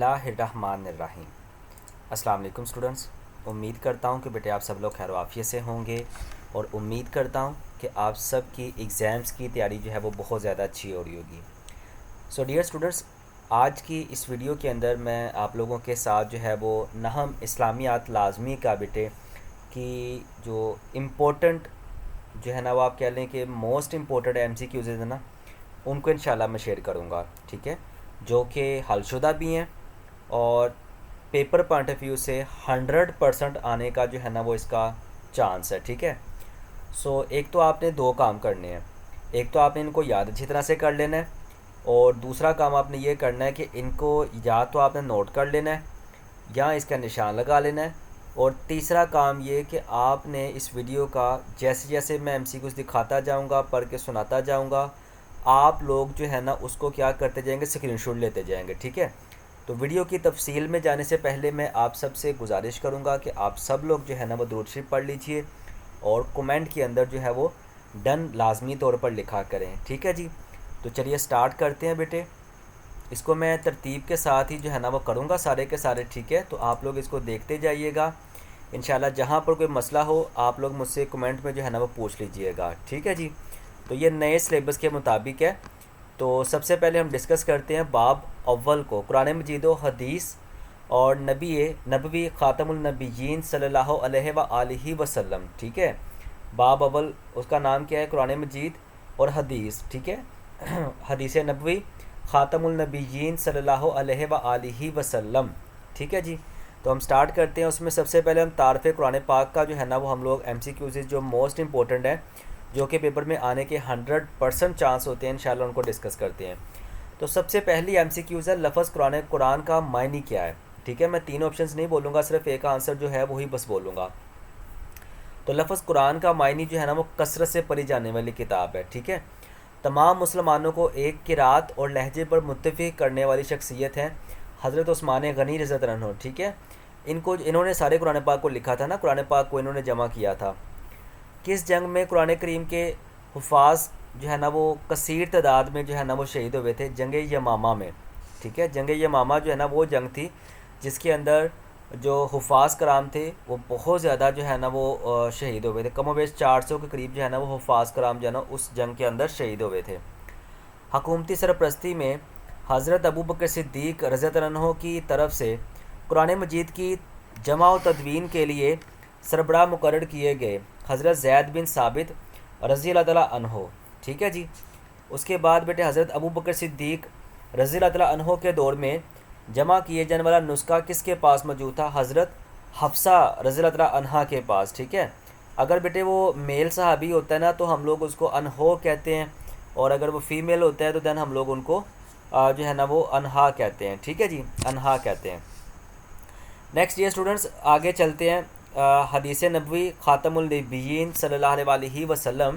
اللہ الرحمن الرحیم۔ السلام علیکم اسٹوڈنٹس، امید کرتا ہوں کہ بیٹے آپ سب لوگ خیر و عافیت سے ہوں گے، اور امید کرتا ہوں کہ آپ سب کی ایگزامس کی تیاری جو ہے وہ بہت زیادہ اچھی ہو رہی ہوگی۔ سو ڈیئر اسٹوڈنٹس، آج کی اس ویڈیو کے اندر میں آپ لوگوں کے ساتھ جو ہے وہ نہم اسلامیات لازمی کا بیٹے کی جو امپورٹنٹ جو ہے نا وہ آپ کہہ لیں کہ most important M C Qs ہیں نا، ان کو انشاءاللہ میں شیئر کروں گا، ٹھیک ہے، جو کہ حل شدہ بھی ہیں اور پیپر پوائنٹ آف ویو سے 100% آنے کا جو ہے نا وہ اس کا چانس ہے، ٹھیک ہے۔ سو ایک تو آپ نے دو کام کرنے ہیں، ایک تو آپ نے ان کو یاد اچھی طرح سے کر لینا ہے، اور دوسرا کام آپ نے یہ کرنا ہے کہ ان کو یا تو آپ نے نوٹ کر لینا ہے یا اس کا نشان لگا لینا ہے، اور تیسرا کام یہ کہ آپ نے اس ویڈیو کا جیسے جیسے میں ایم سی کیوز دکھاتا جاؤں گا، پڑھ کے سناتا جاؤں گا، آپ لوگ جو ہے نا اس کو کیا کرتے جائیں گے، اسکرین شاٹ لیتے جائیں گے، ٹھیک ہے۔ تو ویڈیو کی تفصیل میں جانے سے پہلے میں آپ سب سے گزارش کروں گا کہ آپ سب لوگ جو ہے نا وہ درود شریف پڑھ لیجئے، اور کومنٹ کے اندر جو ہے وہ ڈن لازمی طور پر لکھا کریں، ٹھیک ہے جی۔ تو چلیے سٹارٹ کرتے ہیں بیٹے، اس کو میں ترتیب کے ساتھ ہی جو ہے نا وہ کروں گا سارے کے سارے، ٹھیک ہے۔ تو آپ لوگ اس کو دیکھتے جائیے گا، انشاءاللہ جہاں پر کوئی مسئلہ ہو آپ لوگ مجھ سے کمنٹ میں جو ہے نا وہ پوچھ لیجئے گا، ٹھیک ہے جی۔ تو یہ نئے سلیبس کے مطابق ہے۔ تو سب سے پہلے ہم ڈسکس کرتے ہیں باب اول کو، قرآن مجید و حدیث اور نبوی خاتم النبیین صلی اللہ علیہ وآلہ وسلم، ٹھیک ہے۔ باب اول اس کا نام کیا ہے؟ قرآن مجید اور حدیث، ٹھیک ہے، حدیث نبوی خاتم النبیین صلی اللہ علیہ وآلہ وسلم، ٹھیک ہے جی۔ تو ہم سٹارٹ کرتے ہیں، اس میں سب سے پہلے ہم تعارف قرآن پاک کا جو ہے نا وہ ہم لوگ ایم سی کیوزز جو موسٹ امپورٹنٹ ہے، جو کہ پیپر میں آنے کے 100% چانس ہوتے ہیں، انشاءاللہ ان کو ڈسکس کرتے ہیں۔ تو سب سے پہلی ایم سی کیوز ہے لفظ قرآن کا معنی کیا ہے، ٹھیک ہے۔ میں تینوں آپشنز نہیں بولوں گا، صرف ایک آنسر جو ہے وہی بس بولوں گا۔ تو لفظ قرآن کا معنی جو ہے نا وہ کثرت سے پڑھی جانے والی کتاب ہے، ٹھیک ہے۔ تمام مسلمانوں کو ایک قرات اور لہجے پر متفق کرنے والی شخصیت ہے حضرت عثمان غنی رضی اللہ عنہ، ٹھیک ہے۔ انہوں نے سارے قرآن پاک کو لکھا تھا نا، قرآن پاک کو انہوں نے جمع کیا تھا۔ کس جنگ میں قرآن کریم کے حفاظ جو ہے نا وہ کثیر تعداد میں جو ہے نا وہ شہید ہوئے تھے؟ جنگ یمامہ میں، ٹھیک ہے۔ جنگ یمامہ جو ہے نا وہ جنگ تھی جس کے اندر جو حفاظ کرام تھے وہ بہت زیادہ جو ہے نا وہ شہید ہوئے تھے، کم و بیش 400 کے قریب جو ہے نا وہ حفاظ کرام جو ہے نا اس جنگ کے اندر شہید ہوئے تھے۔ حکومتی سرپرستی میں حضرت ابوبکر صدیق رضی اللہ عنہ کی طرف سے قرآن مجید کی جمع و تدوین کے لیے سربراہ مقرر کیے گئے حضرت زید بن ثابت رضی اللہ تعالیٰ عنہ، ٹھیک ہے جی۔ اس کے بعد بیٹے حضرت ابوبکر صدیق رضی اللہ تعالیٰ عنہ کے دور میں جمع کیے جانے والا نسخہ کس کے پاس موجود تھا؟ حضرت حفصہ رضی اللہ تعالیٰ عنہا کے پاس، ٹھیک ہے۔ اگر بیٹے وہ میل صحابی ہوتا ہے نا تو ہم لوگ اس کو انہو کہتے ہیں، اور اگر وہ فیمیل ہوتا ہے تو دین ہم لوگ ان کو جو ہے نا وہ انہا کہتے ہیں، ٹھیک ہے جی، انہا کہتے ہیں۔ نیکسٹ یہ اسٹوڈنٹس آگے چلتے ہیں، حدیث نبوی خاتم النبیین صلی اللہ علیہ وآلہ وسلم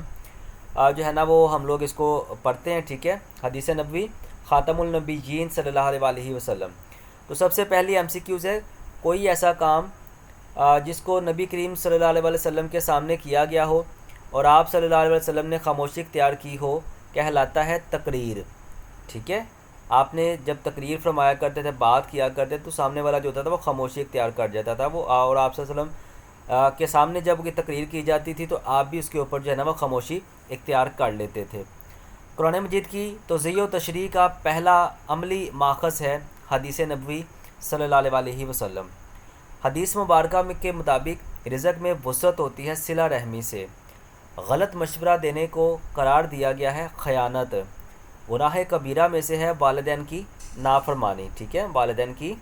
جو ہے نا وہ ہم لوگ اس کو پڑھتے ہیں، ٹھیک ہے۔ حدیث نبوی خاتم النبیین صلی اللہ علیہ وآلہ وسلم۔ تو سب سے پہلی ایم سی کیوز ہے، کوئی ایسا کام جس کو نبی کریم صلی اللہ علیہ وسلم کے سامنے کیا گیا ہو اور آپ صلی اللہ علیہ وسلم نے خاموشی اختیار کی ہو، کہلاتا ہے تقریر، ٹھیک ہے۔ آپ نے جب تقریر فرمایا کرتے تھے، بات کیا کرتے تو سامنے والا جو ہوتا تھا وہ خاموشی اختیار کر جاتا تھا وہ، اور آپ صلی اللہ علیہ وسلم کے سامنے جب یہ تقریر کی جاتی تھی تو آپ بھی اس کے اوپر جو ہے نا وہ خاموشی اختیار کر لیتے تھے۔ قرآن مجید کی توضیح و تشریح کا پہلا عملی ماخذ ہے حدیث نبوی صلی اللہ علیہ وآلہ وسلم۔ حدیث مبارکہ کے مطابق رزق میں وسعت ہوتی ہے صلہ رحمی سے، غلط مشورہ دینے کو قرار دیا گیا ہے خیانت، گناہ کبیرہ میں سے ہے والدین کی نافرمانی، ٹھیک ہے، والدین کی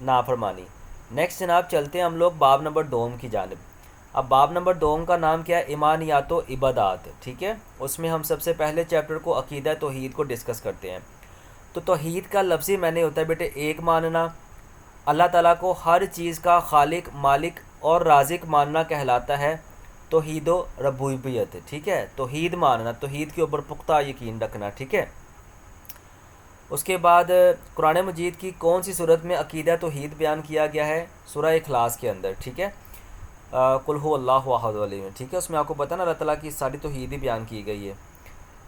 نافرمانی۔ نیکسٹ جناب چلتے ہیں ہم لوگ باب نمبر 2 کی جانب۔ اب باب نمبر 2 کا نام کیا ہے؟ ایمانیات و عبادات، ٹھیک ہے۔ اس میں ہم سب سے پہلے چیپٹر کو عقیدہ توحید کو ڈسکس کرتے ہیں۔ تو توحید کا لفظی معنی ہوتا ہے بیٹے ایک ماننا، اللہ تعالیٰ کو ہر چیز کا خالق، مالک اور رازق ماننا کہلاتا ہے توحید و ربوبیت، ٹھیک ہے۔ توحید ماننا، توحید کے اوپر پختہ یقین رکھنا، ٹھیک ہے۔ اس کے بعد قرآن مجید کی کون سی صورت میں عقیدہ توحید بیان کیا گیا ہے؟ سورہ اخلاص کے اندر، ٹھیک ہے، قل هو اللہ احد والی میں، ٹھیک ہے۔ اس میں آپ کو پتہ نا اللہ تعالیٰ کی ساری توحید ہی بیان کی گئی ہے۔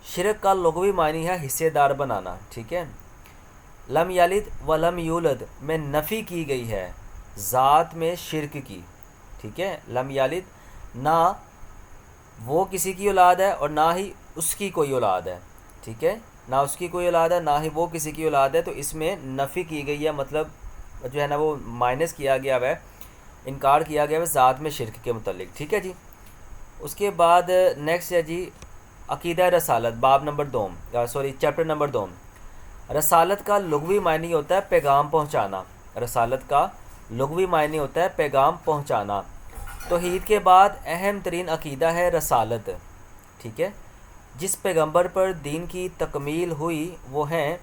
شرک کا لغوی معنی ہے حصے دار بنانا، ٹھیک ہے۔ لم یلد ولم یولد میں نفی کی گئی ہے ذات میں شرک کی، ٹھیک ہے، لم یلد نہ وہ کسی کی اولاد ہے اور نہ ہی اس کی کوئی اولاد ہے، ٹھیک ہے، نہ اس کی کوئی اولاد ہے نہ ہی وہ کسی کی اولاد ہے، تو اس میں نفی کی گئی ہے، مطلب جو ہے نا وہ مائنس کیا گیا ہے، انکار کیا گیا ہے ذات میں شرک کے متعلق، ٹھیک ہے جی۔ اس کے بعد نیکسٹ ہے جی عقیدہ رسالت، باب نمبر 2، چیپٹر نمبر 2۔ رسالت کا لغوی معنی ہوتا ہے پیغام پہنچانا، رسالت کا لغوی معنی ہوتا ہے پیغام پہنچانا۔ توحید کے بعد اہم ترین عقیدہ ہے رسالت، ٹھیک ہے، جس پیغمبر پر دین کی تکمیل ہوئی وہ ہیں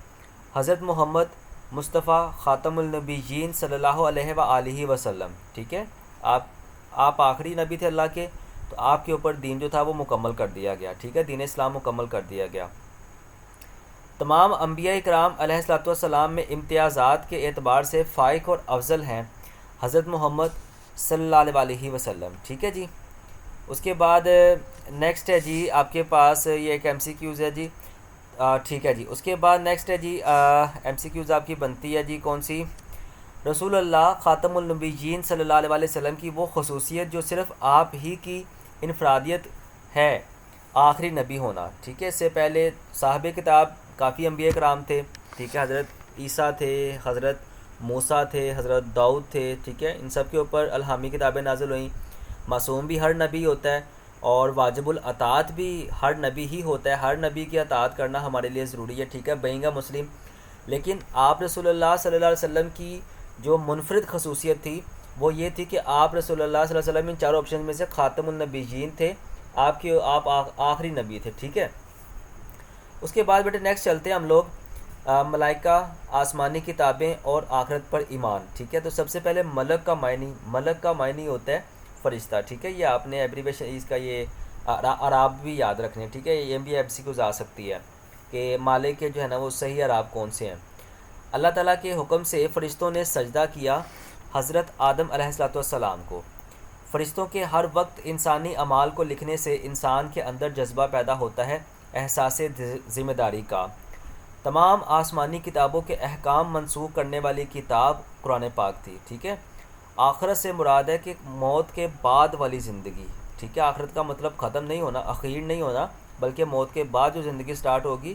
حضرت محمد مصطفیٰ خاتم النبیین صلی اللہ علیہ وآلہ وسلم، ٹھیک ہے، آپ آخری نبی تھے اللہ کے، تو آپ کے اوپر دین جو تھا وہ مکمل کر دیا گیا، ٹھیک ہے، دین اسلام مکمل کر دیا گیا۔ تمام انبیاء کرام علیہ الصلوۃ والسلام میں امتیازات کے اعتبار سے فائق اور افضل ہیں حضرت محمد صلی اللہ علیہ وسلم، ٹھیک ہے جی۔ اس کے بعد نیکسٹ ہے جی آپ کے پاس یہ ایک ایم سی کیوز ہے جی، ٹھیک ہے جی۔ اس کے بعد نیکسٹ ہے جی ایم سی کیوز آپ کی بنتی ہے جی کون سی، رسول اللہ خاتم النبیین صلی اللہ علیہ وسلم کی وہ خصوصیت جو صرف آپ ہی کی انفرادیت ہے، آخری نبی ہونا، ٹھیک ہے۔ اس سے پہلے صاحب کتاب کافی انبیاء کرام تھے، ٹھیک ہے، حضرت عیسیٰ تھے، حضرت موسیٰ تھے، حضرت داؤد تھے، ٹھیک ہے، ان سب کے اوپر الہامی کتابیں نازل ہوئیں۔ معصوم بھی ہر نبی ہوتا ہے اور واجب الاطاعت بھی ہر نبی ہی ہوتا ہے، ہر نبی کی اطاعت کرنا ہمارے لیے ضروری ہے، ٹھیک ہے، بینگا مسلم۔ لیکن آپ رسول اللہ صلی اللہ علیہ وسلم کی جو منفرد خصوصیت تھی وہ یہ تھی کہ آپ رسول اللہ صلی اللہ علیہ وسلم ان چاروں آپشن میں سے خاتم النبیین تھے، آپ آخری نبی تھے، ٹھیک ہے۔ اس کے بعد بیٹے نیکسٹ چلتے ہیں ہم لوگ ملائکہ، آسمانی کتابیں اور آخرت پر ایمان، ٹھیک ہے۔ تو سب سے پہلے ملک کا معنی ہوتا ہے فرشتہ، ٹھیک ہے، یہ آپ نے ایبریویشن اس کا یہ عراب بھی یاد رکھنے ہیں، ٹھیک ہے، یہ بھی ایف سی کو آ سکتی ہے کہ مالک کے جو ہے نا وہ صحیح عراب کون سے ہیں۔ اللہ تعالیٰ کے حکم سے فرشتوں نے سجدہ کیا حضرت آدم علیہ الصلوۃ والسلام کو۔ فرشتوں کے ہر وقت انسانی اعمال کو لکھنے سے انسان کے اندر جذبہ پیدا ہوتا ہے احساس ذمہ داری کا۔ تمام آسمانی کتابوں کے احکام منسوخ کرنے والی کتاب قرآن پاک تھی، ٹھیک ہے۔ آخرت سے مراد ہے کہ موت کے بعد والی زندگی، ٹھیک ہے، آخرت کا مطلب ختم نہیں ہونا، اخیر نہیں ہونا، بلکہ موت کے بعد جو زندگی سٹارٹ ہوگی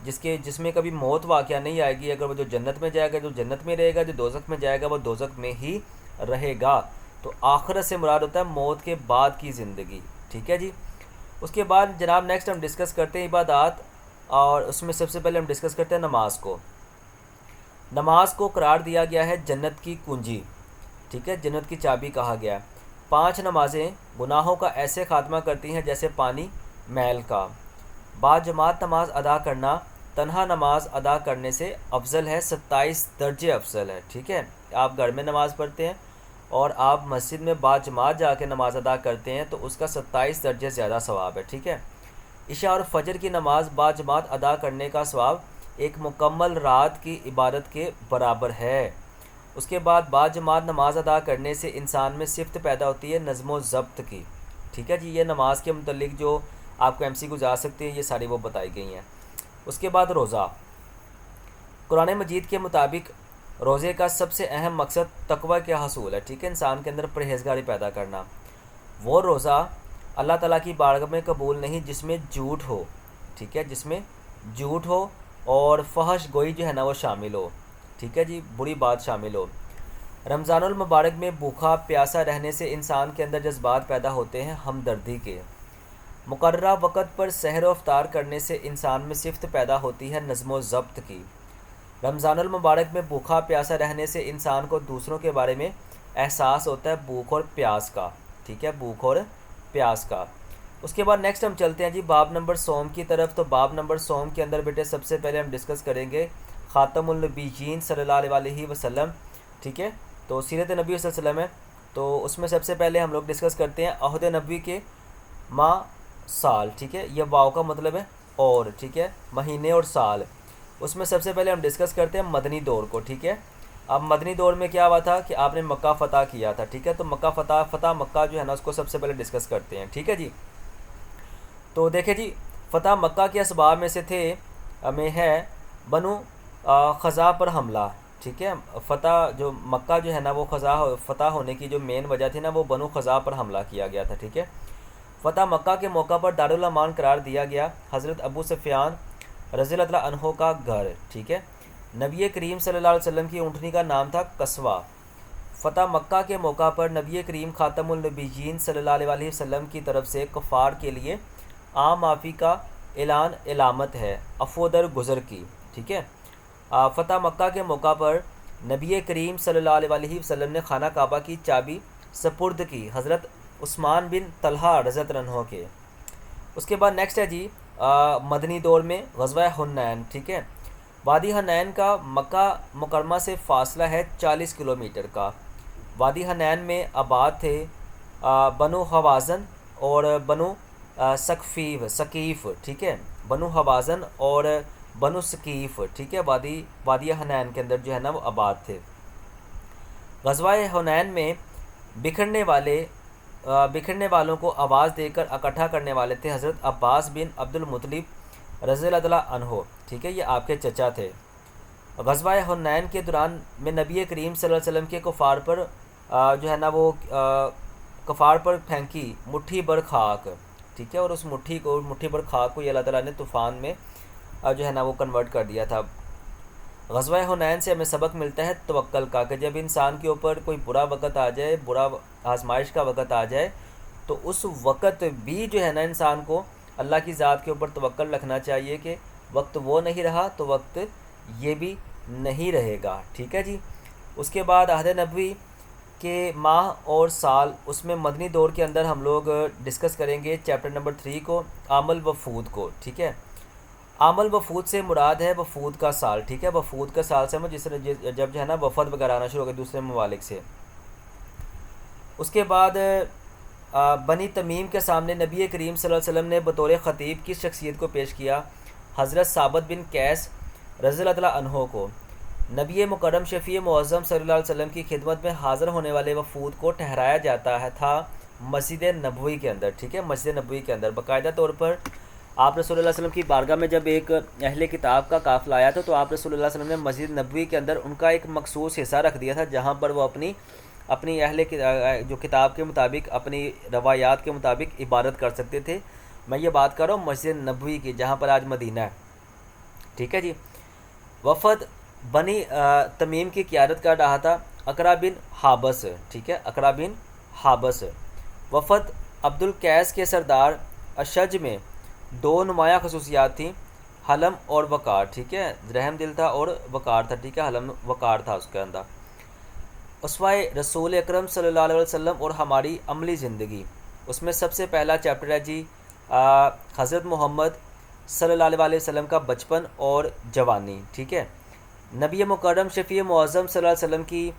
جس میں کبھی موت واقعہ نہیں آئے گی۔ اگر وہ جو جنت میں جائے گا جو جنت میں رہے گا، جو دوزخ میں جائے گا وہ دوزخ میں ہی رہے گا۔ تو آخرت سے مراد ہوتا ہے موت کے بعد کی زندگی، ٹھیک ہے جی۔ اس کے بعد جناب نیکسٹ ہم ڈسکس کرتے ہیں عبادات، اور اس میں سب سے پہلے ہم ڈسکس کرتے ہیں نماز کو۔ نماز کو قرار دیا گیا ہے جنت کی کنجی، ٹھیک ہے، جنت کی چابی کہا گیا ہے۔ 5 نمازیں گناہوں کا ایسے خاتمہ کرتی ہیں جیسے پانی میل کا۔ با جماعت نماز ادا کرنا تنہا نماز ادا کرنے سے افضل ہے، 27 درجے افضل ہے، ٹھیک ہے۔ آپ گھر میں نماز پڑھتے ہیں اور آپ مسجد میں با جماعت جا کے نماز ادا کرتے ہیں تو اس کا 27 درجے زیادہ ثواب ہے، ٹھیک ہے۔ عشاء اور فجر کی نماز با جماعت ادا کرنے کا ثواب ایک مکمل رات کی عبادت کے برابر ہے۔ اس کے بعد با جماعت نماز ادا کرنے سے انسان میں صفت پیدا ہوتی ہے نظم و ضبط کی، ٹھیک ہے جی۔ یہ نماز کے متعلق جو آپ کو ایم سی گزار سکتے ہیں یہ ساری وہ بتائی گئی ہیں۔ اس کے بعد روزہ، قرآن مجید کے مطابق روزے کا سب سے اہم مقصد تقوی کا حصول ہے، ٹھیک ہے، انسان کے اندر پرہیزگاری پیدا کرنا۔ وہ روزہ اللہ تعالیٰ کی بارگاہ میں قبول نہیں جس میں جھوٹ ہو، ٹھیک ہے، جس میں جھوٹ ہو اور فحش گوئی جو ہے نا وہ شامل ہو، ٹھیک ہے جی، بری بات شامل ہو۔ رمضان المبارک میں بھوکا پیاسا رہنے سے انسان کے اندر جذبات پیدا ہوتے ہیں ہمدردی کے۔ مقررہ وقت پر سحر و افطار کرنے سے انسان میں صفت پیدا ہوتی ہے نظم و ضبط کی۔ رمضان المبارک میں بھوکا پیاسا رہنے سے انسان کو دوسروں کے بارے میں احساس ہوتا ہے بھوک اور پیاس کا، ٹھیک ہے، بھوک اور پیاس کا۔ اس کے بعد نیکسٹ ہم چلتے ہیں جی باب نمبر سوم کی طرف۔ تو باب نمبر سوم کے اندر بیٹے سب سے پہلے ہم ڈسکس کریں گے خاتم النبیین صلی اللہ علیہ وسلم، ٹھیک ہے، تو سیرت نبی صلی اللہ علیہ وسلم ہے، تو اس میں سب سے پہلے ہم لوگ ڈسکس کرتے ہیں عہد نبوی کے ماہ سال، ٹھیک ہے، یہ واو کا مطلب ہے اور، ٹھیک ہے، مہینے اور سال۔ اس میں سب سے پہلے ہم ڈسکس کرتے ہیں مدنی دور کو، ٹھیک ہے۔ اب مدنی دور میں کیا ہوا تھا کہ آپ نے مکہ فتح کیا تھا، ٹھیک ہے، تو مکہ فتح مکہ جو ہے نا اس کو سب سے پہلے ڈسکس کرتے ہیں، ٹھیک ہے جی۔ تو دیکھیں جی فتح مکہ کے اسباب میں سے ہے بنو خزاں پر حملہ، ٹھیک ہے، فتح جو مکہ جو ہے نا وہ فتح ہونے کی جو مین وجہ تھی نا وہ بنو خزاں پر حملہ کیا گیا تھا، ٹھیک ہے۔ فتح مکہ کے موقع پر دارالامان قرار دیا گیا حضرت ابو سفیان رضی اللہ عنہ کا گھر، ٹھیک ہے۔ نبی کریم صلی اللہ علیہ وسلم کی اونٹنی کا نام تھا قصوہ۔ فتح مکہ کے موقع پر نبی کریم خاتم النبیین صلی اللہ علیہ وسلم کی طرف سے کفار کے لیے عام معافی کا اعلان علامت ہے عفو در گزر کی، ٹھیک ہے۔ فتح مکہ کے موقع پر نبی کریم صلی اللہ علیہ وسلم نے خانہ کعبہ کی چابی سپرد کی حضرت عثمان بن طلحہ رضی اللہ عنہ کے۔ اس کے بعد نیکسٹ ہے جی مدنی دور میں غزوہ حنین، ٹھیک ہے۔ وادی حنین کا مکہ مکرمہ سے فاصلہ ہے 40 کلومیٹر کا۔ وادی حنین میں آباد تھے بنو حوازن اور بنو ثقیف، ٹھیک ہے، بنو حوازن اور بنو ثقیف، ٹھیک ہے، وادی حنین کے اندر جو ہے نا وہ آباد تھے۔ غزوہ حنین میں بکھرنے والوں کو آواز دے کر اکٹھا کرنے والے تھے حضرت عباس بن عبد المطلب رضی اللہ عنہ، ٹھیک ہے، یہ آپ کے چچا تھے۔ غزوہ حنین کے دوران میں نبی کریم صلی اللہ علیہ وسلم کے کفار پر جو ہے نا وہ کفار پر پھینکی مٹھی بھر خاک، ٹھیک ہے، اور اس مٹھی بھر خاک کو یہ اللہ تعالیٰ نے طوفان میں جو ہے نا وہ کنورٹ کر دیا تھا۔ غزوہ حنین سے ہمیں سبق ملتا ہے توکل کا، کہ جب انسان کے اوپر کوئی برا وقت آ جائے، برا آزمائش کا وقت آ جائے، تو اس وقت بھی جو ہے نا انسان کو اللہ کی ذات کے اوپر توکل رکھنا چاہیے کہ وقت وہ نہیں رہا تو وقت یہ بھی نہیں رہے گا، ٹھیک ہے جی۔ اس کے بعد عہد نبوی کے ماہ اور سال، اس میں مدنی دور کے اندر ہم لوگ ڈسکس کریں گے چیپٹر نمبر 3 کو، عام الوفود کو، ٹھیک ہے۔ عام الوفود سے مراد ہے وفود کا سال، ٹھیک ہے، وفود کا سال سے جب جو ہے نا وفد وغیرہ آنا شروع ہو گئے دوسرے ممالک سے۔ اس کے بعد بنی تمیم کے سامنے نبی کریم صلی اللہ علیہ وسلم نے بطور خطیب کی شخصیت کو پیش کیا حضرت ثابت بن قیس رضی اللہ عنہ کو۔ نبی مکرم شفیع معظم صلی اللہ علیہ وسلم کی خدمت میں حاضر ہونے والے وفود کو ٹھہرایا جاتا تھا مسجد نبوی کے اندر، ٹھیک ہے، مسجد نبوی کے اندر باقاعدہ طور پر آپ رسول اللہ علیہ وسلم کی بارگاہ میں جب ایک اہل کتاب کا قافلہ آیا تھا تو آپ رسول اللہ علیہ وسلم نے مسجد نبوی کے اندر ان کا ایک مخصوص حصہ رکھ دیا تھا جہاں پر وہ اپنی جو کتاب کے مطابق، اپنی روایات کے مطابق عبادت کر سکتے تھے۔ میں یہ بات کر رہا ہوں مسجد نبوی کی جہاں پر آج مدینہ ہے، ٹھیک ہے جی۔ وفد بنی تمیم کی قیادت کر رہا تھا اقرا بن حابس، ٹھیک ہے، اقرا بن حابس۔ وفد عبد القیس کے سردار اشج میں 2 نمایاں خصوصیات تھیں، حلم اور وقار، ٹھیک ہے، رحم دل تھا اور وقار تھا، ٹھیک ہے، حلم وقار تھا اس کے اندر۔ اسوہ رسول اکرم صلی اللہ علیہ وسلم اور ہماری عملی زندگی، اس میں سب سے پہلا چیپٹر ہے جی حضرت محمد صلی اللہ علیہ وسلم کا بچپن اور جوانی، ٹھیک ہے۔ نبی مکرم شفیع معظم صلی اللہ علیہ وسلم کی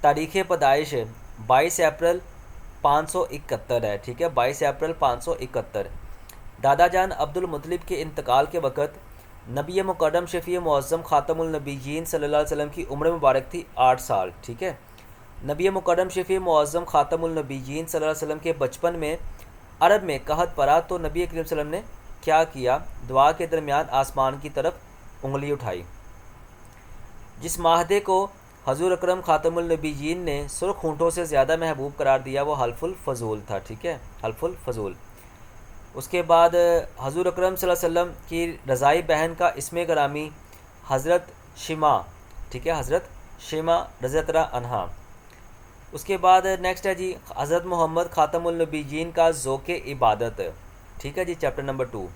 تاریخ پیدائش 22 اپریل 571 ہے، ٹھیک ہے، 22 اپریل 571۔ دادا جان عبد المطلب کے انتقال کے وقت نبی مکرم شفیع معظم خاتم النبیین صلی اللہ علیہ وسلم کی عمر مبارک تھی 8 سال، ٹھیک ہے۔ نبی مکرم شفیع معظم خاتم النبیین صلی اللہ علیہ وسلم کے بچپن میں عرب میں قحط پڑا تو نبی کریم صلی اللہ علیہ وسلم نے کیا کیا؟ دعا کے درمیان آسمان کی طرف انگلی اٹھائی۔ جس معاہدے کو حضور اکرم خاتم النبیین نے سرخ ہونٹوں سے زیادہ محبوب قرار دیا وہ حلف الفضول تھا، ٹھیک ہے، حلف الفضول۔ اس کے بعد حضور اکرم صلی اللہ علیہ وسلم کی رضائی بہن کا اسم گرامی حضرت شیمہ، ٹھیک ہے، حضرت شیمہ رضی اللہ عنہا۔ اس کے بعد نیکسٹ ہے جی حضرت محمد خاتم النبیین کا ذوق عبادت، ٹھیک ہے جی، چیپٹر نمبر 2۔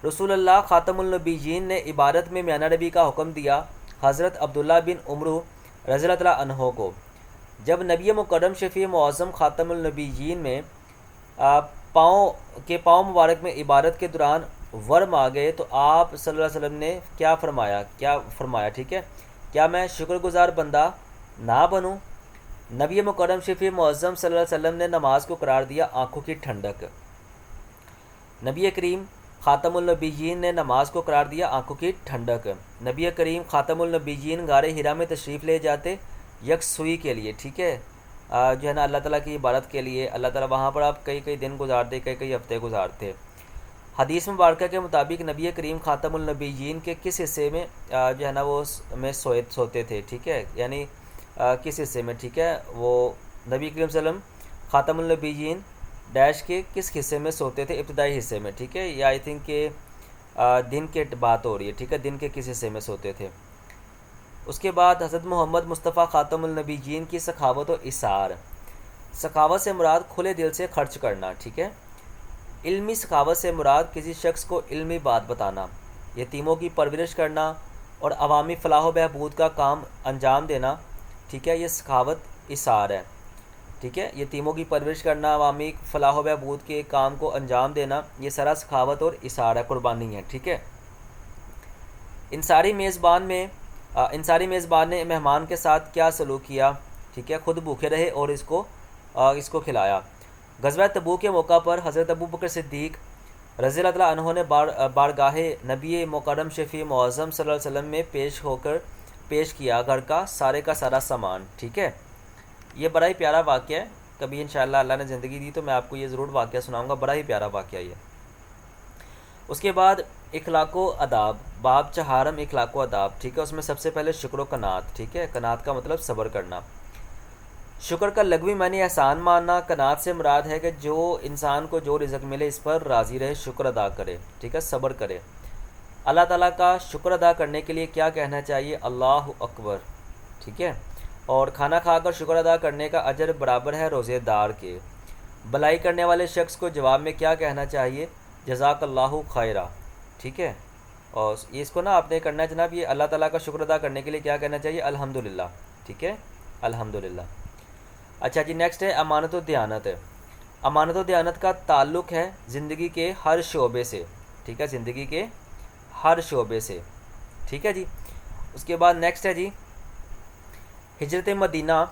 رسول اللہ خاتم النبیین نے عبادت میں میانہ روی کا حکم دیا حضرت عبداللہ بن عمرو رضی اللہ عنہ کو۔ جب نبی مکرم شفیع معظم خاتم النبیین میں پاؤں مبارک میں عبادت کے دوران ورم آ گئے تو آپ صلی اللہ علیہ وسلم نے کیا فرمایا، ٹھیک ہے، کیا میں شکر گزار بندہ نہ بنوں؟ نبی مکرم شفیع معظم صلی اللہ علیہ وسلم نے نماز کو قرار دیا آنکھوں کی ٹھنڈک۔ نبی کریم خاتم النبیین نے نماز کو قرار دیا آنکھوں کی ٹھنڈک۔ نبی کریم خاتم النبیین غار حرا میں تشریف لے جاتے یکسوئی کے لیے، ٹھیک ہے، جو ہے نا اللہ تعالیٰ کی عبادت کے لیے۔ اللہ تعالیٰ وہاں پر آپ کئی دن گزارتے، کئی ہفتے گزارتے۔ حدیث مبارکہ کے مطابق نبی کریم خاتم النبیین کے کس حصے میں جو ہے نا وہ سوتے تھے، ٹھیک ہے، یعنی کس حصے میں، ٹھیک ہے، وہ نبی کریم صلی اللہ علیہ وسلم خاتم النبیین ڈیش کے کس حصے میں سوتے تھے، ابتدائی حصے میں، ٹھیک ہے، یا آئی تھنک کہ دن کے بات ہو رہی ہے، ٹھیک ہے، دن کے کس حصے میں سوتے تھے۔ اس کے بعد حضرت محمد مصطفیٰ خاتم النبیین کی سخاوت و اثار۔ سخاوت سے مراد کھلے دل سے خرچ کرنا، ٹھیک ہے۔ علمی سخاوت سے مراد کسی شخص کو علمی بات بتانا، یتیموں کی پرورش کرنا اور عوامی فلاح و بہبود کا کام انجام دینا، ٹھیک ہے، یہ سخاوت اثار ہے، ٹھیک ہے، یتیموں کی پرورش کرنا، عوامی فلاح و بہبود کے کام کو انجام دینا، یہ سارا سخاوت اور اثار ہے، قربانی ہے، ٹھیک ہے۔ انصاری میزبان نے مہمان کے ساتھ کیا سلوک کیا، ٹھیک ہے، خود بھوکے رہے اور اس کو کھلایا۔ غزوہ تبوک کے موقع پر حضرت ابو بکر صدیق رضی اللہ تعالیٰ عنہ نے بارگاہ نبی مکرم شفیع معظم صلی اللہ علیہ وسلم میں پیش کیا گھر کا سارا سامان، ٹھیک ہے۔ یہ بڑا ہی پیارا واقعہ ہے، کبھی انشاءاللہ اللہ نے زندگی دی تو میں آپ کو یہ ضرور واقعہ سناؤں گا، بڑا ہی پیارا واقعہ یہ۔ اس کے بعد اخلاق و آداب، باب چہارم اخلاق و آداب، ٹھیک ہے، اس میں سب سے پہلے شکر و قناعت، ٹھیک ہے، قناعت کا مطلب صبر کرنا۔ شکر کا لغوی معنی احسان ماننا، قناعت سے مراد ہے کہ جو انسان کو جو رزق ملے اس پر راضی رہے، شکر ادا کرے، ٹھیک ہے، صبر کرے۔ اللہ تعالیٰ کا شکر ادا کرنے کے لیے کیا کہنا چاہیے؟ اللہ اکبر، ٹھیک ہے، اور کھانا کھا کر شکر ادا کرنے کا اجر برابر ہے روزے دار کے۔ بلائی کرنے والے شخص کو جواب میں کیا کہنا چاہیے؟ جزاک اللہ خیرہ، ٹھیک ہے، اور اس کو نا آپ نے کرنا ہے جناب، یہ اللہ تعالیٰ کا شکر ادا کرنے کے لیے کیا کہنا چاہیے؟ الحمدللہ، ٹھیک ہے، الحمدللہ۔ اچھا جی، نیکسٹ ہے امانت و دیانت۔ امانت و دیانت کا تعلق ہے زندگی کے ہر شعبے سے، ٹھیک ہے، زندگی کے ہر شعبے سے، ٹھیک ہے جی۔ اس کے بعد نیکسٹ ہے جی، ہجرت مدینہ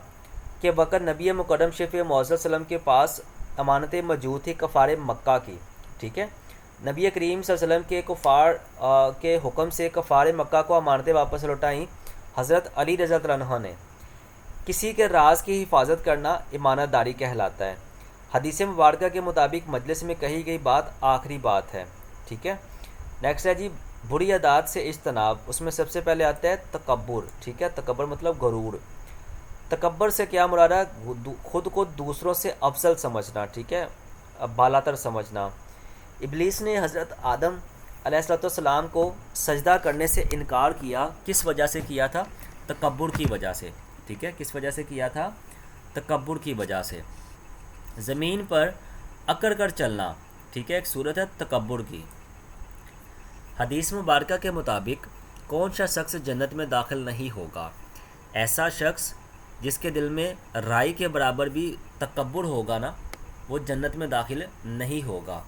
کے وقت نبی مکرم شفیع معظم صلی اللہ علیہ وسلم کے پاس امانتیں موجود تھی کفار مکہ کی، ٹھیک ہے۔ نبی کریم صلی اللہ علیہ وسلم کے کفار کے حکم سے کفار مکہ کو امانتیں واپس لوٹائیں حضرت علی رضی اللہ عنہ نے۔ کسی کے راز کی حفاظت کرنا امانت داری کہلاتا ہے۔ حدیث مبارکہ کے مطابق مجلس میں کہی گئی بات آخری بات ہے، ٹھیک ہے۔ نیکسٹ ہے جی، بری عادات سے اجتناب۔ اس میں سب سے پہلے آتا ہے تکبر، ٹھیک ہے، تکبر مطلب غرور۔ تکبر سے کیا مراد ہے؟ خود کو دوسروں سے افضل سمجھنا، ٹھیک ہے، بالا تر سمجھنا۔ ابلیس نے حضرت آدم علیہ السلام کو سجدہ کرنے سے انکار کیا، کس وجہ سے کیا تھا؟ تکبر کی وجہ سے، ٹھیک ہے، کس وجہ سے کیا تھا؟ تکبر کی وجہ سے۔ زمین پر اکڑ کر چلنا، ٹھیک ہے، ایک صورت ہے تکبر کی۔ حدیث مبارکہ کے مطابق کون سا شخص جنت میں داخل نہیں ہوگا؟ ایسا شخص جس کے دل میں رائی کے برابر بھی تکبر ہوگا نا، وہ جنت میں داخل نہیں ہوگا۔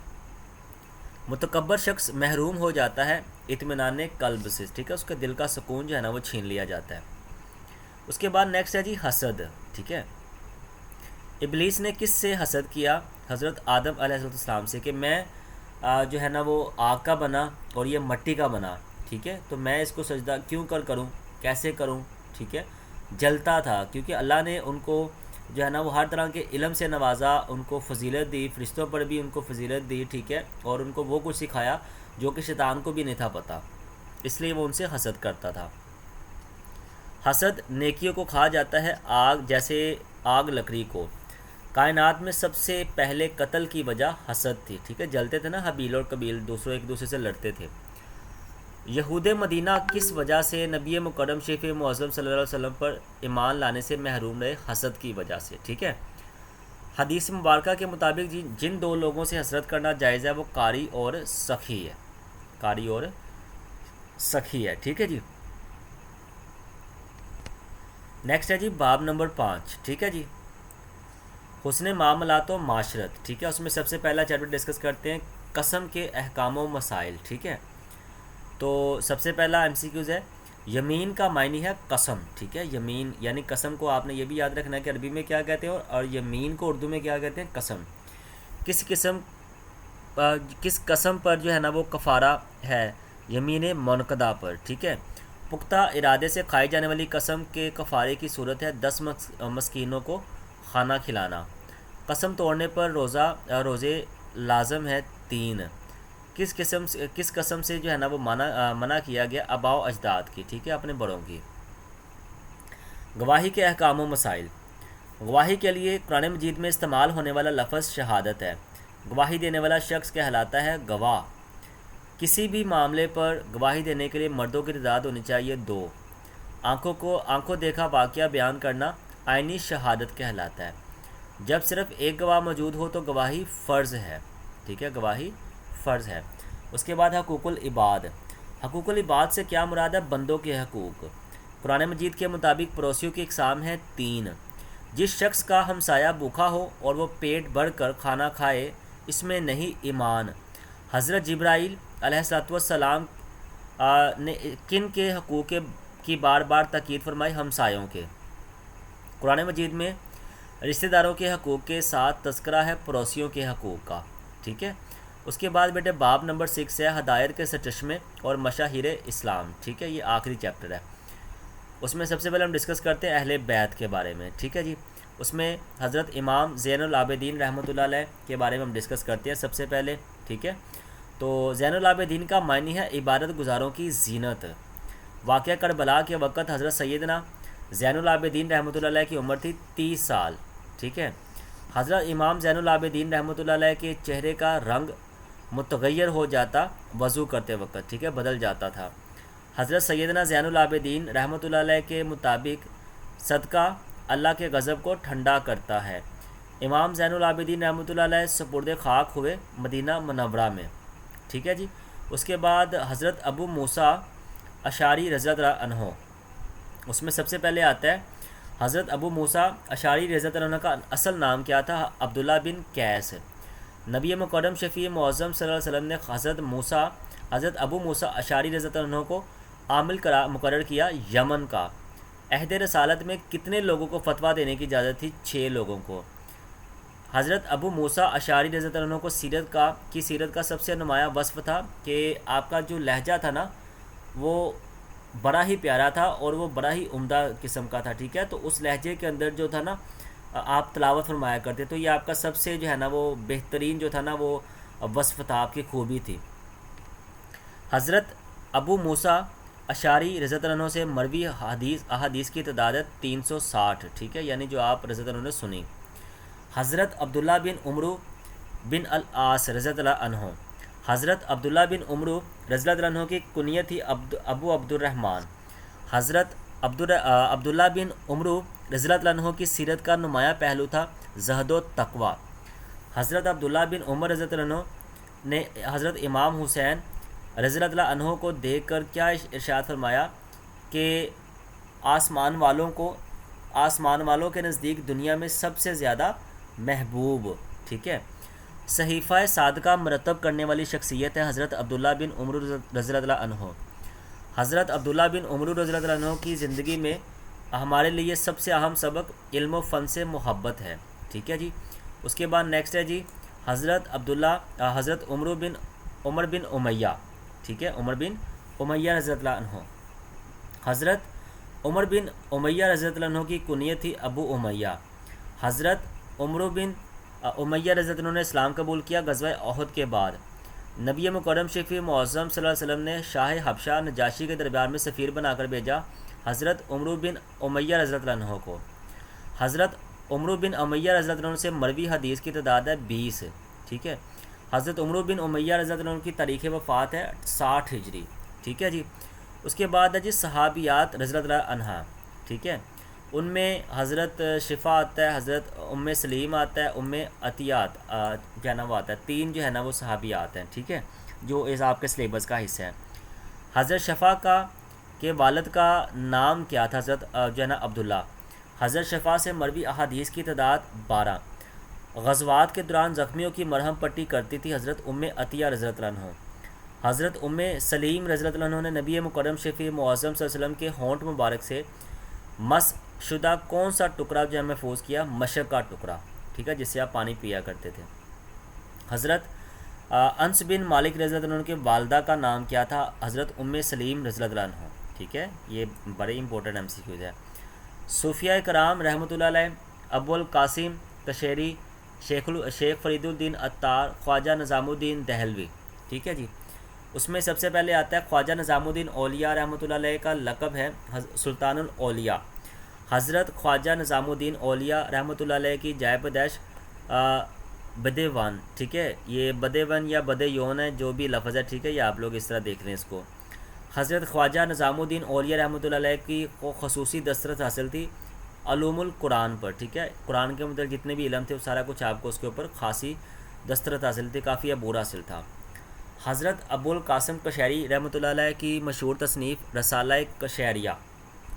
متکبر شخص محروم ہو جاتا ہے اطمینان قلب سے، ٹھیک ہے، اس کے دل کا سکون جو ہے نا وہ چھین لیا جاتا ہے۔ اس کے بعد نیکسٹ ہے جی حسد، ٹھیک ہے۔ ابلیس نے کس سے حسد کیا؟ حضرت آدم علیہ السلام سے، کہ میں جو ہے نا وہ آگ کا بنا اور یہ مٹی کا بنا، ٹھیک ہے، تو میں اس کو سجدہ کیوں کروں، کیسے کروں، ٹھیک ہے۔ جلتا تھا کیونکہ اللہ نے ان کو جو ہے نا وہ ہر طرح کے علم سے نوازا، ان کو فضیلت دی، فرشتوں پر بھی ان کو فضیلت دی، ٹھیک ہے، اور ان کو وہ کچھ سکھایا جو کہ شیطان کو بھی نہیں تھا پتہ، اس لیے وہ ان سے حسد کرتا تھا۔ حسد نیکیوں کو کھا جاتا ہے، آگ جیسے آگ لکڑی کو۔ کائنات میں سب سے پہلے قتل کی وجہ حسد تھی، ٹھیک ہے، جلتے تھے نا حبیل اور قبیل، ایک دوسرے سے لڑتے تھے۔ یہود مدینہ کس وجہ سے نبی مکرم شفیع معظم صلی اللہ علیہ وسلم پر ایمان لانے سے محروم رہے؟ حسد کی وجہ سے، ٹھیک ہے۔ حدیث مبارکہ کے مطابق جن دو لوگوں سے حسد کرنا جائز ہے وہ قاری اور سخی ہے، قاری اور سخی ہے، ٹھیک ہے جی۔ نیکسٹ ہے جی باب نمبر 5، ٹھیک ہے جی، حسن معاملات و معاشرت، ٹھیک ہے۔ اس میں سب سے پہلا چیپٹر ڈسکس کرتے ہیں قسم کے احکام و مسائل، ٹھیک ہے۔ تو سب سے پہلا ایم سی کیوز ہے، یمین کا معنی ہے قسم، ٹھیک ہے، یمین یعنی قسم کو آپ نے یہ بھی یاد رکھنا ہے کہ عربی میں کیا کہتے ہیں اور یمین کو اردو میں کیا کہتے ہیں؟ قسم۔ کس قسم پر جو ہے نا وہ کفارہ ہے؟ یمین منعقدہ پر، ٹھیک ہے۔ پختہ ارادے سے کھائی جانے والی قسم کے کفارے کی صورت ہے 10 مسکینوں کو کھانا کھلانا۔ قسم توڑنے پر روزے لازم ہے 3۔ کس قسم سے جو ہے نا وہ منع کیا گیا؟ آباء و اجداد کی، ٹھیک ہے، اپنے بڑوں کی۔ گواہی کے احکام و مسائل۔ گواہی کے لیے قرآن مجید میں استعمال ہونے والا لفظ شہادت ہے۔ گواہی دینے والا شخص کہلاتا ہے گواہ۔ کسی بھی معاملے پر گواہی دینے کے لیے مردوں کی تعداد ہونی چاہیے 2۔ آنکھوں دیکھا واقعہ بیان کرنا آئینی شہادت کہلاتا ہے۔ جب صرف ایک گواہ موجود ہو تو گواہی فرض ہے، ٹھیک ہے، گواہی فرض ہے۔ اس کے بعد حقوق العباد۔ حقوق العباد سے کیا مراد ہے؟ بندوں کے حقوق۔ قرآن مجید کے مطابق پڑوسیوں کی اقسام ہیں 3۔ جس شخص کا ہمسایہ بھوکا ہو اور وہ پیٹ بھر کر کھانا کھائے، اس میں نہیں ایمان۔ حضرت جبرائیل علیہ السلام نے کن کے حقوق کی بار بار تاکید فرمائی؟ ہمسایوں کے۔ قرآن مجید میں رشتہ داروں کے حقوق کے ساتھ تذکرہ ہے پڑوسیوں کے حقوق کا، ٹھیک ہے۔ اس کے بعد بیٹے باب نمبر 6 ہے ہدایت کے سرچشمے اور مشاہیر اسلام، ٹھیک ہے، یہ آخری چیپٹر ہے۔ اس میں سب سے پہلے ہم ڈسکس کرتے ہیں اہل بیت کے بارے میں، ٹھیک ہے جی۔ اس میں حضرت امام زین العابدین رحمۃ اللہ علیہ کے بارے میں ہم ڈسکس کرتے ہیں سب سے پہلے، ٹھیک ہے۔ تو زین العابدین کا معنی ہے عبادت گزاروں کی زینت۔ واقعہ کربلا کے وقت حضرت سیدنا زین العابدین رحمۃ اللہ علیہ کی عمر تھی 30 سال، ٹھیک ہے۔ حضرت امام زین العابدین رحمۃ اللہ علیہ کے چہرے کا رنگ متغیر ہو جاتا وضو کرتے وقت، ٹھیک ہے، بدل جاتا تھا۔ حضرت سیدنا زین العابدین رحمۃ اللہ علیہ کے مطابق صدقہ اللہ کے غضب کو ٹھنڈا کرتا ہے۔ امام زین العابدین رحمۃ اللہ علیہ سپرد خاک ہوئے مدینہ منورہ میں، ٹھیک ہے جی۔ اس کے بعد حضرت ابو موسیٰ اشعری رضی اللہ عنہ، اس میں سب سے پہلے آتا ہے حضرت ابو موسیٰ اشعری رضی اللہ عنہ کا اصل نام کیا تھا؟ عبداللہ بن قیس۔ نبی مکرم شفیع معظم صلی اللہ علیہ وسلم نے حضرت ابو موسیٰ اشعری رضی اللہ عنہ کو عامل مقرر کیا یمن کا۔ عہد رسالت میں کتنے لوگوں کو فتویٰ دینے کی اجازت تھی؟ 6 لوگوں کو۔ حضرت ابو موسیٰ اشعری رضی اللہ عنہ کو سیرت کا سب سے نمایاں وصف تھا کہ آپ کا جو لہجہ تھا نا وہ بڑا ہی پیارا تھا اور وہ بڑا ہی عمدہ قسم کا تھا، ٹھیک ہے۔ تو اس لہجے کے اندر جو تھا نا آپ تلاوت فرمایا کرتے، تو یہ آپ کا سب سے جو ہے نا وہ بہترین جو تھا نا وہ وصف تھا، آپ کی خوبی تھی۔ حضرت ابو موسیٰ اشعری رضی اللہ عنہ سے مروی احادیث کی تعداد ہے 360، ٹھیک ہے، یعنی جو آپ رضی اللہ عنہ نے سنی۔ حضرت عبداللہ بن عمرو بن العاص رضی اللہ عنہ۔ حضرت عبداللہ بن عمرو رضی اللہ عنہ کی کنیت تھی ابو عبد الرحمن۔ حضرت عبداللہ بن عمرو رضی اللہ عنہ کی سیرت کا نمایاں پہلو تھا زہد و تقوی۔ حضرت عبداللہ بن عمر رضی اللہ عنہ نے حضرت امام حسین رضی اللہ عنہ کو دیکھ کر کیا ارشاد فرمایا کہ آسمان والوں کے نزدیک دنیا میں سب سے زیادہ محبوب، ٹھیک ہے۔ صحیفہ صادقہ مرتب کرنے والی شخصیت ہے حضرت عبداللہ بن عمر رضی اللہ عنہ۔ حضرت عبداللہ بن عمر رضی اللہ عنہ کی زندگی میں ہمارے لیے سب سے اہم سبق علم و فن سے محبت ہے، ٹھیک ہے جی۔ اس کے بعد نیکسٹ ہے جی حضرت عمر بن امیہ، ٹھیک ہے، عمر بن امیہ رضی اللہ عنہ۔ حضرت عمر بن امیہ رضی اللہ عنہ کی کنیت تھی ابو امیہ۔ حضرت عمر بن امیہ رضی اللہ عنہ نے اسلام قبول کیا غزوہ احد کے بعد۔ نبی مکرم شفیع معظم صلی اللہ علیہ وسلم نے شاہ حبشہ نجاشی کے دربار میں سفیر بنا کر بھیجا حضرت عمر بن امیہ رضی اللہ عنہ کو۔ حضرت عمر بن امیہ رضی اللہ عنہ سے مروی حدیث کی تعداد ہے 20، ٹھیک ہے۔ حضرت عمر بن امیہ رضی اللہ عنہ کی تاریخ وفات ہے 60 ہجری، ٹھیک ہے جی۔ اس کے بعد ہے جی صحابیات رضی اللہ عنہ، ٹھیک ہے۔ ان میں حضرت شفا آتا ہے، حضرت ام سلیم آتا ہے، ام عطیات جو ہے نا وہ آتا ہے، 3 جو ہے نا وہ صحابیات ہیں، ٹھیک ہے، جو اس آپ کے سلیبس کا حصہ ہے۔ حضرت شفا کے والد کا نام کیا تھا؟ حضرت جو ہے نا عبداللہ۔ حضرت شفا سے مروی احادیث کی تعداد 12۔ غزوات کے دوران زخمیوں کی مرہم پٹی کرتی تھی حضرت ام عطیہ رضی اللہ عنہ۔ حضرت ام سلیم رضی اللہ عنہ نے نبی مکرم شفیع معظم صلی اللہ علیہ وسلم کے ہونٹ مبارک سے مس شدہ کون سا ٹکڑا جو ہے محفوظ کیا؟ مشق کا ٹکڑا، ٹھیک ہے، جس سے آپ پانی پیا کرتے تھے۔ حضرت انس بن مالک رضی اللہ عنہ کی والدہ کا نام کیا تھا؟ حضرت ام سلیم رضی اللہ عنہ، ٹھیک ہے، یہ بڑے امپورٹنٹ MCQs ہے۔ صوفیہ کرام رحمۃ اللہ علیہ ابو القاسم قشیری، شیخ فرید الدین عطار، خواجہ نظام الدین دہلوی، ٹھیک ہے جی. اس میں سب سے پہلے آتا ہے خواجہ نظام الدین اولیاء رحمۃ اللہ علیہ کا لقب ہے سلطان الاولیاء. حضرت خواجہ نظام الدین اولیاء رحمۃ اللہ علیہ کی جائے پیدائش بدیوان. ٹھیک ہے, یہ بدیون یا بدیون ہے, جو بھی لفظ ہے, ٹھیک ہے, یہ آپ لوگ اس طرح دیکھ رہے ہیں اس کو. حضرت خواجہ نظام الدین اولیاء رحمۃ اللہ علیہ کی خصوصی دسترس حاصل تھی علوم القرآن پر. ٹھیک ہے, قرآن کے متعلق جتنے بھی علم تھے وہ سارا کچھ آپ کو اس کے اوپر خاصی دسترس حاصل تھی, کافی عبور حاصل تھا. حضرت ابو القاسم قشیری رحمۃ اللہ علیہ کی مشہور تصنیف رسالہ قشیریہ.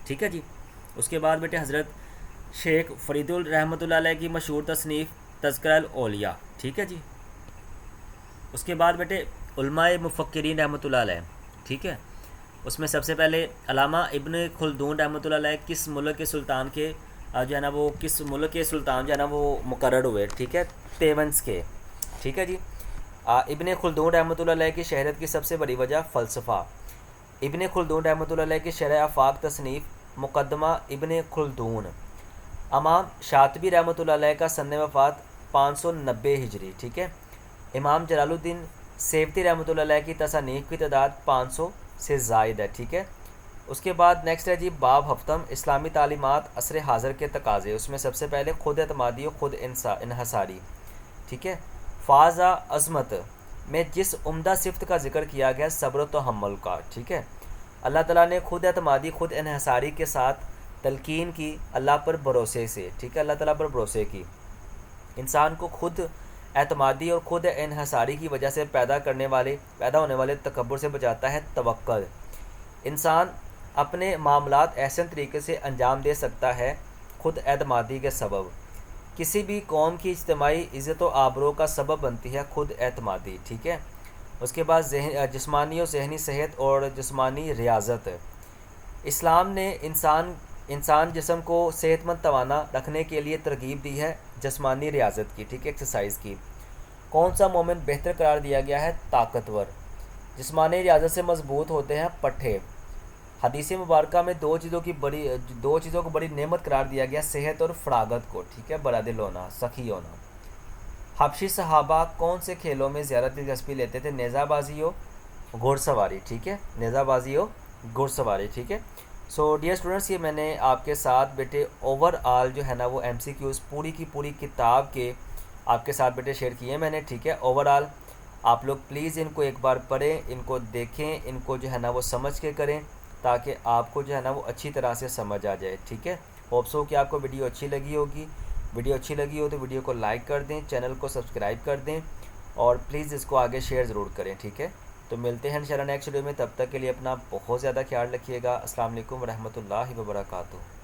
ٹھیک ہے جی. اس کے بعد بیٹے حضرت شیخ فرید الرحمۃ اللہ علیہ کی مشہور تصنیف تذکرہ الاولیاء. ٹھیک ہے جی. اس کے بعد بیٹے علماء مفکرین رحمۃ اللہ علیہ. ٹھیک ہے, اس میں سب سے پہلے علامہ ابن خلدون رحمۃ اللہ علیہ کس ملک کے سلطان کے جو ہے نا وہ کس ملک کے سلطان جو ہے نا وہ مقرر ہوئے. ٹھیک ہے, تیونس کے. ٹھیک ہے جی. ابن خلدون رحمۃ اللہ علیہ کی شہرت کی سب سے بڑی وجہ فلسفہ. ابن خلدون رحمۃ اللہ علیہ کی شرح آفاق تصنیف مقدمہ ابن خلدون. امام شاطبی رحمۃ اللہ علیہ کا سن وفات 590 ہجری. ٹھیک ہے. امام جلال الدین سیوطی رحمۃ اللہ علیہ کی تصانیف کی تعداد 500 سے زائد ہے. ٹھیک ہے. اس کے بعد نیکسٹ ہے جی باب ہفتم اسلامی تعلیمات عصر حاضر کے تقاضے. اس میں سب سے پہلے خود اعتمادی و خود انحصاری. ٹھیک ہے. فاضہ عظمت میں جس عمدہ صفت کا ذکر کیا گیا صبر و تحمل کا. ٹھیک ہے. اللہ تعالیٰ نے خود اعتمادی خود انحصاری کے ساتھ تلقین کی اللہ پر بھروسے سے. ٹھیک ہے, اللہ تعالیٰ پر بھروسے کی. انسان کو خود اعتمادی اور خود انحصاری کی وجہ سے پیدا ہونے والے تکبر سے بچاتا ہے توکل. انسان اپنے معاملات احسن طریقے سے انجام دے سکتا ہے خود اعتمادی کے سبب. کسی بھی قوم کی اجتماعی عزت و آبرو کا سبب بنتی ہے خود اعتمادی. ٹھیک ہے. اس کے بعد جسمانی و ذہنی صحت اور جسمانی ریاضت. اسلام نے انسان جسم کو صحت مند توانا رکھنے کے لیے ترغیب دی ہے جسمانی ریاضت کی. ٹھیک ہے, ایکسرسائز کی. کون سا مومن بہتر قرار دیا گیا ہے؟ طاقتور. جسمانی ریاضت سے مضبوط ہوتے ہیں پٹھے. حدیث مبارکہ میں دو چیزوں کو بڑی نعمت قرار دیا گیا, صحت اور فراغت کو. ٹھیک ہے, بڑا دل ہونا, سخی ہونا. حبشی صحابہ کون سے کھیلوں میں زیادہ دلچسپی لیتے تھے؟ نیزہ بازی و گھوڑ سواری. ٹھیک ہے, نیزہ بازی و گھوڑ سواری. ٹھیک ہے. سو ڈیئر اسٹوڈنٹس, یہ میں نے آپ کے ساتھ بیٹے اوور آل جو ہے نا وہ ایم سی کیوز پوری کی پوری کتاب کے آپ کے ساتھ بیٹے شیئر کیے میں نے. ٹھیک ہے. اوور آل آپ لوگ پلیز ان کو ایک بار پڑھیں, ان کو دیکھیں, ان کو جو ہے نا وہ سمجھ کے کریں تاکہ آپ کو جو ہے نا وہ اچھی طرح سے سمجھ آ جائے. ٹھیک ہے. ہوپ سو کہ آپ کو ویڈیو اچھی لگی ہوگی. ویڈیو اچھی لگی ہو تو ویڈیو کو لائک کر دیں, چینل کو سبسکرائب کر دیں اور پلیز اس کو آگے شیئر ضرور کریں. ٹھیک ہے. تو ملتے ہیں انشاءاللہ نیکسٹ ویڈیو میں. تب تک کے لیے اپنا بہت زیادہ خیال رکھیے گا. السلام علیکم ورحمۃ اللہ وبرکاتہ.